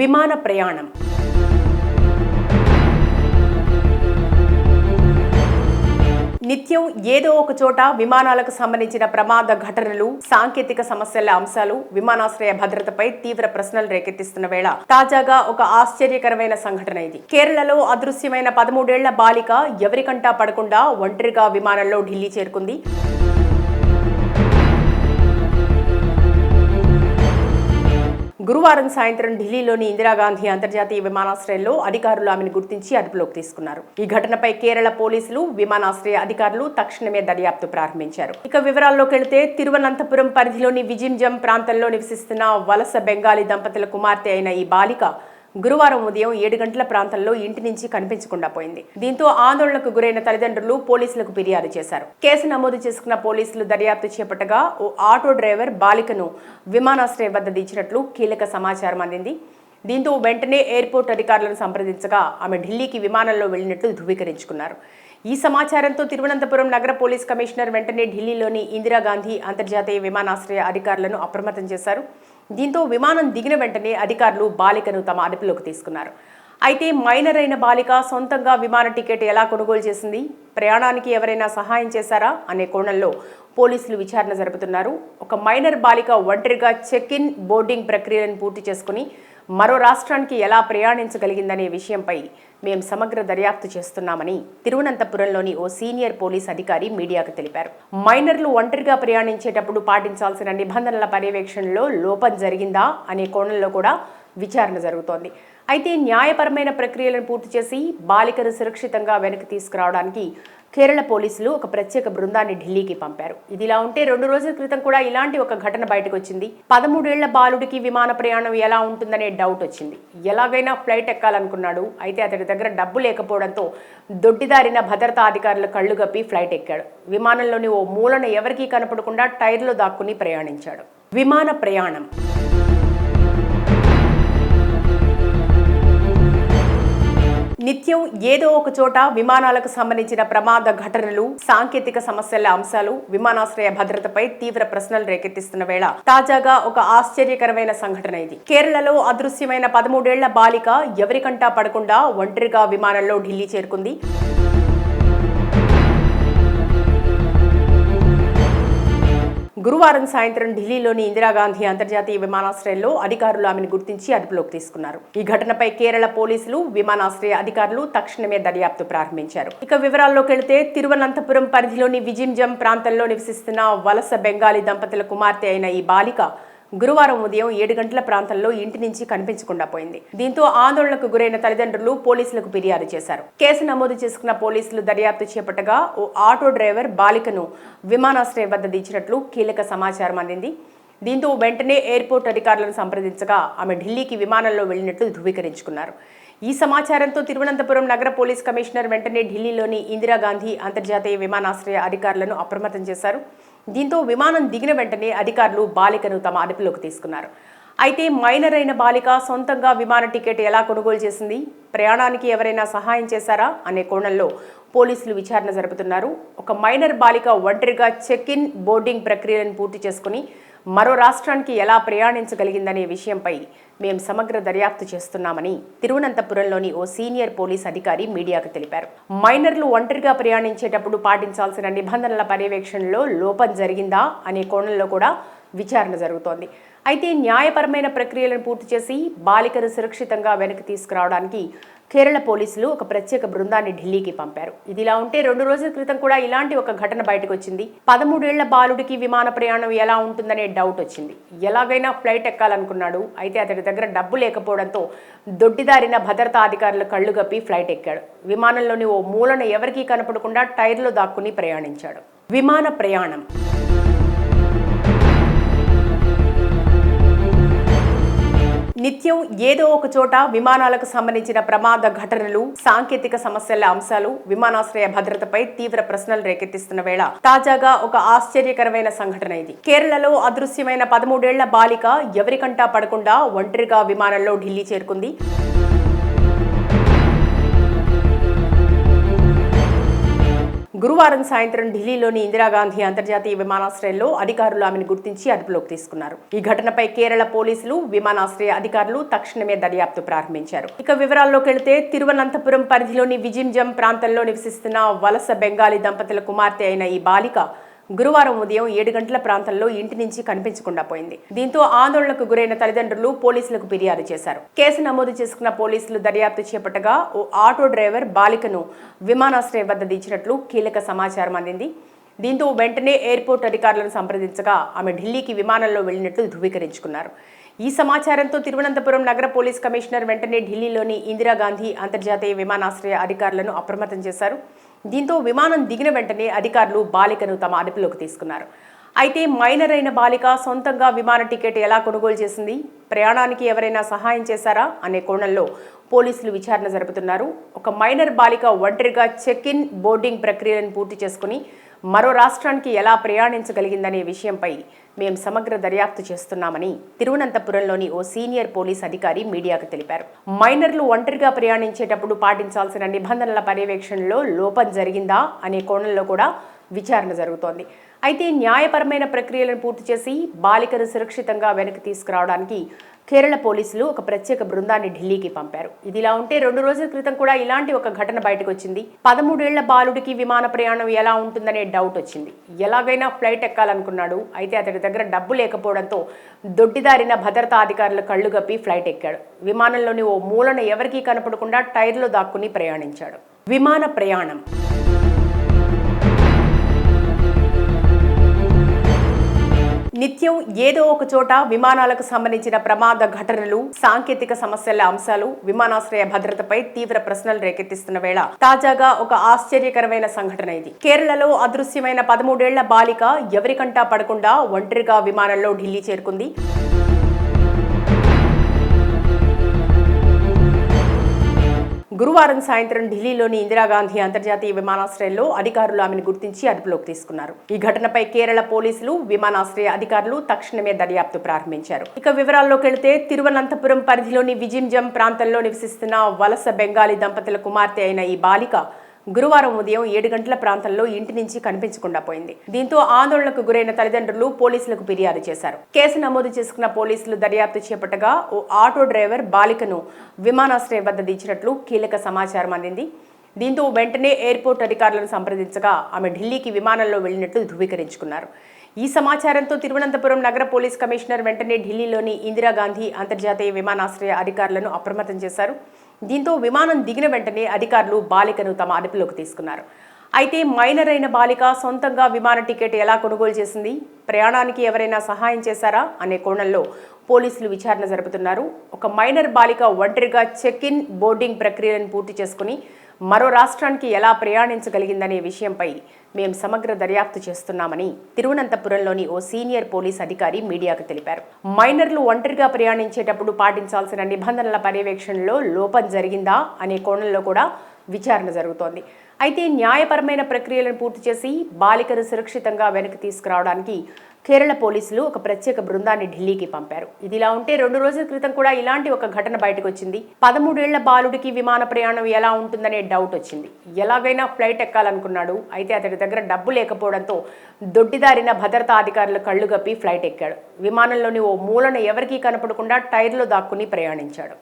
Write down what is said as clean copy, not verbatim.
విమాన ప్రయాణం. నిత్యం ఏదో ఒక చోట విమానాలకు సంబంధించిన ప్రమాద ఘటనలు, సాంకేతిక సమస్యల అంశాలు విమానాశ్రయ భద్రతపై తీవ్ర ప్రశ్నలు రేకెత్తిస్తున్న వేళ తాజాగా ఒక ఆశ్చర్యకరమైన సంఘటన ఇది. కేరళలో అదృశ్యమైన 13 ఏళ్ల బాలిక ఎవరికంటా పడకుండా ఒంటరిగా విమానంలో ఢిల్లీ చేరుకుంది. గురువారం సాయంత్రం ఢిల్లీలోని ఇందిరాగాంధీ అంతర్జాతీయ విమానాశ్రయంలో అధికారులు ఆమెను గుర్తించి అదుపులోకి తీసుకున్నారు. ఈ ఘటనపై కేరళ పోలీసులు, విమానాశ్రయ అధికారులు తక్షణమే దర్యాప్తు ప్రారంభించారు. ఇక వివరాల్లోకి వెళితే తిరువనంతపురం పరిధిలోని విజింజం ప్రాంతంలో నివసిస్తున్న వలస బెంగాలీ దంపతుల కుమార్తె అయిన ఈ బాలిక గురువారం ఉదయం 7 గంటల ప్రాంతంలో ఇంటి నుంచి కనిపించకుండా పోయింది. దీంతో ఆందోళనకు గురైన తల్లిదండ్రులు పోలీసులకు ఫిర్యాదు చేశారు. కేసు నమోదు చేసుకున్న పోలీసులు దర్యాప్తు చేపట్టగా ఓ ఆటో డ్రైవర్ బాలికను విమానాశ్రయం వద్ద దించినట్లు కీలక సమాచారం అందింది. దీంతో వెంటనే ఎయిర్పోర్ట్ అధికారులను సంప్రదించగా ఆమె ఢిల్లీకి విమానంలో వెళ్లినట్లు ధృవీకరించుకున్నారు. ఈ సమాచారంతో తిరువనంతపురం నగర పోలీస్ కమిషనర్ వెంటనే ఢిల్లీలోని ఇందిరాగాంధీ అంతర్జాతీయ విమానాశ్రయ అధికారులను అప్రమత్తం చేశారు. దీంతో విమానం దిగిన వెంటనే అధికారులు బాలికను తమ అదుపులోకి తీసుకున్నారు. అయితే మైనర్ అయిన బాలిక సొంతంగా విమాన టికెట్ ఎలా కొనుగోలు చేసింది, ప్రయాణానికి ఎవరైనా సహాయం చేశారా అనే కోణంలో పోలీసులు విచారణ జరుపుతున్నారు. ఒక మైనర్ బాలిక ఒంటరిగా చెక్ ఇన్, బోర్డింగ్ ప్రక్రియలను పూర్తి చేసుకుని మరో రాష్ట్రానికి ఎలా ప్రయాణించగలిగిందనే విషయంపై మేం సమగ్ర దర్యాప్తు చేస్తున్నామని తిరువనంతపురంలోని ఓ సీనియర్ పోలీస్ అధికారి మీడియాకు తెలిపారు. మైనర్లు ఒంటరిగా ప్రయాణించేటప్పుడు పాటించాల్సిన నిబంధనల పర్యవేక్షణలో లోపం జరిగిందా అనే కోణంలో కూడా విచారణ జరుగుతోంది. అయితే న్యాయపరమైన ప్రక్రియలను పూర్తి చేసి బాలికను సురక్షితంగా వెనక్కి తీసుకురావడానికి కేరళ పోలీసులు ఒక ప్రత్యేక బృందాన్ని ఢిల్లీకి పంపారు. ఇదిలా ఉంటే 2 రోజుల క్రితం కూడా ఇలాంటి ఒక ఘటన బయటకు వచ్చింది. 13 ఏళ్ల బాలుడికి విమాన ప్రయాణం ఎలా ఉంటుందనే డౌట్ వచ్చింది. ఎలాగైనా ఫ్లైట్ ఎక్కాలనుకున్నాడు. అయితే అతడి దగ్గర డబ్బు లేకపోవడంతో దొడ్డిదారిన భద్రతా అధికారుల కళ్లు గప్పి ఫ్లైట్ ఎక్కాడు. విమానంలోని ఓ మూలన ఎవరికీ కనపడకుండా టైర్లో దాక్కుని ప్రయాణించాడు. విమాన ప్రయాణం. నిత్యం ఏదో ఒక చోట విమానాలకు సంబంధించిన ప్రమాద ఘటనలు, సాంకేతిక సమస్యల అంశాలు విమానాశ్రయ భద్రతపై తీవ్ర ప్రశ్నలు రేకెత్తిస్తున్న వేళ తాజాగా ఒక ఆశ్చర్యకరమైన సంఘటన ఇది. కేరళలో అదృశ్యమైన 13 ఏళ్ల బాలిక ఎవరికంటా పడకుండా ఒంటరిగా విమానంలో ఢిల్లీ చేరుకుంది. గురువారం సాయంత్రం ఢిల్లీలోని ఇందిరాగాంధీ అంతర్జాతీయ విమానాశ్రయంలో అధికారులు ఆమెను గుర్తించి అదుపులోకి తీసుకున్నారు. ఈ ఘటనపై కేరళ పోలీసులు, విమానాశ్రయ అధికారులు తక్షణమే దర్యాప్తు ప్రారంభించారు. ఇక వివరాల్లోకి వెళితే తిరువనంతపురం పరిధిలోని విజింజం ప్రాంతంలో నివసిస్తున్న వలస బెంగాలీ దంపతుల కుమార్తె అయిన ఈ బాలిక గురువారం ఉదయం 7 గంటల ప్రాంతంలో ఇంటి నుంచి కనిపించకుండా పోయింది. దీంతో ఆందోళనకు గురైన తల్లిదండ్రులు పోలీసులకు ఫిర్యాదు చేశారు. కేసు నమోదు చేసుకున్న పోలీసులు దర్యాప్తు చేపట్టగా ఓ ఆటో డ్రైవర్ బాలికను విమానాశ్రయం వద్ద దించినట్లు కీలక సమాచారం అందింది. దీంతో వెంటనే ఎయిర్పోర్ట్ అధికారులను సంప్రదించగా ఆమె ఢిల్లీకి విమానంలో వెళ్లినట్లు ధృవీకరించుకున్నారు. ఈ సమాచారంతో తిరువనంతపురం నగర పోలీస్ కమిషనర్ వెంటనే ఢిల్లీలోని ఇందిరాగాంధీ అంతర్జాతీయ విమానాశ్రయ అధికారులను అప్రమత్తం చేశారు. దీంతో విమానం దిగిన వెంటనే అధికారులు బాలికను తమ అదుపులోకి తీసుకున్నారు. అయితే మైనర్ అయిన బాలిక సొంతంగా విమాన టికెట్ ఎలా కొనుగోలు చేసింది, ప్రయాణానికి ఎవరైనా సహాయం చేశారా అనే కోణంలో పోలీసులు విచారణ జరుపుతున్నారు. ఒక మైనర్ బాలిక ఒంటరిగా చెక్ ఇన్, బోర్డింగ్ ప్రక్రియలను పూర్తి చేసుకుని మరో రాష్ట్రానికి ఎలా ప్రయాణించగలిగిందనే విషయంపై మేం సమగ్ర దర్యాప్తు చేస్తున్నామని తిరువనంతపురంలోని ఓ సీనియర్ పోలీస్ అధికారి మీడియాకు తెలిపారు. మైనర్లు ఒంటరిగా ప్రయాణించేటప్పుడు పాటించాల్సిన నిబంధనల పర్యవేక్షణలో లోపం జరిగిందా అనే కోణంలో కూడా విచారణ జరుగుతోంది. అయితే న్యాయపరమైన ప్రక్రియలను పూర్తి చేసి బాలికను సురక్షితంగా వెనక్కి తీసుకురావడానికి కేరళ పోలీసులు ఒక ప్రత్యేక బృందాన్ని ఢిల్లీకి పంపారు. ఇదిలా ఉంటే 2 రోజుల క్రితం కూడా ఇలాంటి ఒక ఘటన బయటకు వచ్చింది. 13 ఏళ్ల బాలుడికి విమాన ప్రయాణం ఎలా ఉంటుందనే డౌట్ వచ్చింది. ఎలాగైనా ఫ్లైట్ ఎక్కాలనుకున్నాడు. అయితే అతడి దగ్గర డబ్బు లేకపోవడంతో దొడ్డిదారిన భద్రతా అధికారుల కళ్లు గప్పి ఫ్లైట్ ఎక్కాడు. విమానంలోని ఓ మూలన ఎవరికీ కనపడకుండా టైర్లో దాక్కుని ప్రయాణించాడు. విమాన ప్రయాణం. నిత్యం ఏదో ఒక చోట విమానాలకు సంబంధించిన ప్రమాద ఘటనలు, సాంకేతిక సమస్యల అంశాలు విమానాశ్రయ భద్రతపై తీవ్ర ప్రశ్నలు రేకెత్తిస్తున్న వేళ తాజాగా ఒక ఆశ్చర్యకరమైన సంఘటన ఇది. కేరళలో అదృశ్యమైన 13 ఏళ్ల బాలిక ఎవరికంటా పడకుండా ఒంటరిగా విమానంలో ఢిల్లీ చేరుకుంది. గురువారం సాయంత్రం ఢిల్లీలోని ఇందిరాగాంధీ అంతర్జాతీయ విమానాశ్రయంలో అధికారులు ఆమెను గుర్తించి అదుపులోకి తీసుకున్నారు. ఈ ఘటనపై కేరళ పోలీసులు, విమానాశ్రయ అధికారులు తక్షణమే దర్యాప్తు ప్రారంభించారు. ఇక వివరాల్లోకి వెళితే తిరువనంతపురం పరిధిలోని విజింజం ప్రాంతంలో నివసిస్తున్న వలస బెంగాలీ దంపతుల కుమార్తె అయిన ఈ బాలిక గురువారం ఉదయం 7 గంటల ప్రాంతంలో ఇంటి నుంచి కనిపించకుండా పోయింది. దీంతో ఆందోళనకు గురైన తల్లిదండ్రులు పోలీసులకు ఫిర్యాదు చేశారు. కేసు నమోదు చేసుకున్న పోలీసులు దర్యాప్తు చేపట్టగా ఓ ఆటో డ్రైవర్ బాలికను విమానాశ్రయం వద్ద దించినట్లు కీలక సమాచారం అందింది. దీంతో వెంటనే ఎయిర్పోర్ట్ అధికారులను సంప్రదించగా ఆమె ఢిల్లీకి విమానంలో వెళ్లినట్లు ధృవీకరించుకున్నారు. ఈ సమాచారంతో తిరువనంతపురం నగర పోలీస్ కమిషనర్ వెంటనే ఢిల్లీలోని ఇందిరాగాంధీ అంతర్జాతీయ విమానాశ్రయ అధికారులను అప్రమత్తం చేశారు. దీంతో విమానం దిగిన వెంటనే అధికారులు బాలికను తమ అదుపులోకి తీసుకున్నారు. అయితే మైనర్ అయిన బాలిక సొంతంగా విమాన టికెట్ ఎలా కొనుగోలు చేసింది, ప్రయాణానికి ఎవరైనా సహాయం చేశారా అనే కోణంలో పోలీసులు విచారణ జరుపుతున్నారు. ఒక మైనర్ బాలిక ఒంటరిగా చెక్ ఇన్, బోర్డింగ్ ప్రక్రియలను పూర్తి చేసుకుని మరో రాష్ట్రానికి ఎలా ప్రయాణించగలిగిందనే విషయంపై మేము సమగ్ర దర్యాప్తు చేస్తున్నామని తిరువనంతపురంలోని ఓ సీనియర్ పోలీస్ అధికారి మీడియాకు తెలిపారు. మైనర్లు ఒంటరిగా ప్రయాణించేటప్పుడు పాటించాల్సిన నిబంధనల పర్యవేక్షణలో లోపం జరిగిందా అనే కోణంలో కూడా విచారణ జరుగుతోంది. అయితే న్యాయపరమైన ప్రక్రియలను పూర్తి చేసి బాలికను సురక్షితంగా వెనక్కి తీసుకురావడానికి కేరళ పోలీసులు ఒక ప్రత్యేక బృందాన్ని ఢిల్లీకి పంపారు. ఇదిలా ఉంటే 2 రోజుల క్రితం కూడా ఇలాంటి ఒక ఘటన బయటకు వచ్చింది. 13 ఏళ్ల బాలుడికి విమాన ప్రయాణం ఎలా ఉంటుందనే డౌట్ వచ్చింది. ఎలాగైనా ఫ్లైట్ ఎక్కాలనుకున్నాడు. అయితే అతడి దగ్గర డబ్బు లేకపోవడంతో దొడ్డిదారిన భద్రతా అధికారులు కళ్లు గప్పి ఫ్లైట్ ఎక్కాడు. విమానంలోని ఓ మూలన ఎవరికీ కనపడకుండా టైర్లో దాక్కుని ప్రయాణించాడు. విమాన ప్రయాణం నిత్యం ఏదో ఒక చోట విమానాలకు సంబంధించిన ప్రమాద ఘటనలు, సాంకేతిక సమస్యల అంశాలు విమానాశ్రయ భద్రతపై తీవ్ర ప్రశ్నలు రేకెత్తిస్తున్న వేళ తాజాగా ఒక ఆశ్చర్యకరమైన సంఘటన ఇది. కేరళలో అదృశ్యమైన 13 ఏళ్ల బాలిక ఎవరికంటా పడకుండా ఒంటరిగా విమానంలో ఢిల్లీ చేరుకుంది. గురువారం సాయంత్రం ఢిల్లీలోని ఇందిరాగాంధీ అంతర్జాతీయ విమానాశ్రయంలో అధికారులు ఆమెను గుర్తించి అదుపులోకి తీసుకున్నారు. ఈ ఘటనపై కేరళ పోలీసులు, విమానాశ్రయ అధికారులు తక్షణమే దర్యాప్తు ప్రారంభించారు. ఇక వివరాల్లోకి వెళితే తిరువనంతపురం పరిధిలోని విజింజం ప్రాంతంలో నివసిస్తున్న వలస బెంగాలీ దంపతుల కుమార్తె అయిన ఈ బాలిక గురువారం ఉదయం 7 గంటల ప్రాంతంలో ఇంటి నుంచి కనిపించకుండా పోయింది. దీంతో ఆందోళనకు గురైన తల్లిదండ్రులు పోలీసులకు ఫిర్యాదు చేశారు. కేసు నమోదు చేసుకున్న పోలీసులు దర్యాప్తు చేపట్టగా ఓ ఆటో డ్రైవర్ బాలికను విమానాశ్రయం వద్ద దించినట్లు కీలక సమాచారం అందింది. దీంతో వెంటనే ఎయిర్పోర్ట్ అధికారులను సంప్రదించగా ఆమె ఢిల్లీకి విమానంలో వెళ్లినట్లు ధృవీకరించుకున్నారు. ఈ సమాచారంతో తిరువనంతపురం నగర పోలీస్ కమిషనర్ వెంటనే ఢిల్లీలోని ఇందిరాగాంధీ అంతర్జాతీయ విమానాశ్రయ అధికారులను అప్రమత్తం చేశారు. దీంతో విమానం దిగిన వెంటనే అధికారులు బాలికను తమ అదుపులోకి తీసుకున్నారు. అయితే మైనర్ అయిన బాలిక సొంతంగా విమాన టికెట్ ఎలా కొనుగోలు చేసింది, ప్రయాణానికి ఎవరైనా సహాయం చేశారా అనే కోణంలో పోలీసులు విచారణ జరుపుతున్నారు. ఒక మైనర్ బాలిక ఒంటరిగా చెక్ ఇన్, బోర్డింగ్ ప్రక్రియలను పూర్తి చేసుకుని మరో రాష్ట్రానికి ఎలా ప్రయాణించగలిగిందనే విషయంపై మేము సమగ్ర దర్యాప్తు చేస్తున్నామని తిరువనంతపురంలోని ఓ సీనియర్ పోలీస్ అధికారి మీడియాకు తెలిపారు. మైనర్లు ఒంటరిగా ప్రయాణించేటప్పుడు పాటించాల్సిన నిబంధనల పర్యవేక్షణలో లోపం జరిగిందా అనే కోణంలో కూడా విచారణ జరుగుతోంది. అయితే న్యాయపరమైన ప్రక్రియలను పూర్తి చేసి బాలికను సురక్షితంగా వెనక్కి తీసుకురావడానికి కేరళ పోలీసులు ఒక ప్రత్యేక బృందాన్ని ఢిల్లీకి పంపారు. ఇదిలా ఉంటే 2 రోజుల క్రితం కూడా ఇలాంటి ఒక ఘటన బయటకు వచ్చింది. 13 ఏళ్ల బాలుడికి విమాన ప్రయాణం ఎలా ఉంటుందనే డౌట్ వచ్చింది. ఎలాగైనా ఫ్లైట్ ఎక్కాలనుకున్నాడు. అయితే అతడి దగ్గర డబ్బు లేకపోవడంతో దొడ్డిదారిన భద్రతా అధికారులు కళ్లు గప్పి ఫ్లైట్ ఎక్కాడు. విమానంలోని ఓ మూలన ఎవరికీ కనపడకుండా టైర్లో దాక్కుని ప్రయాణించాడు.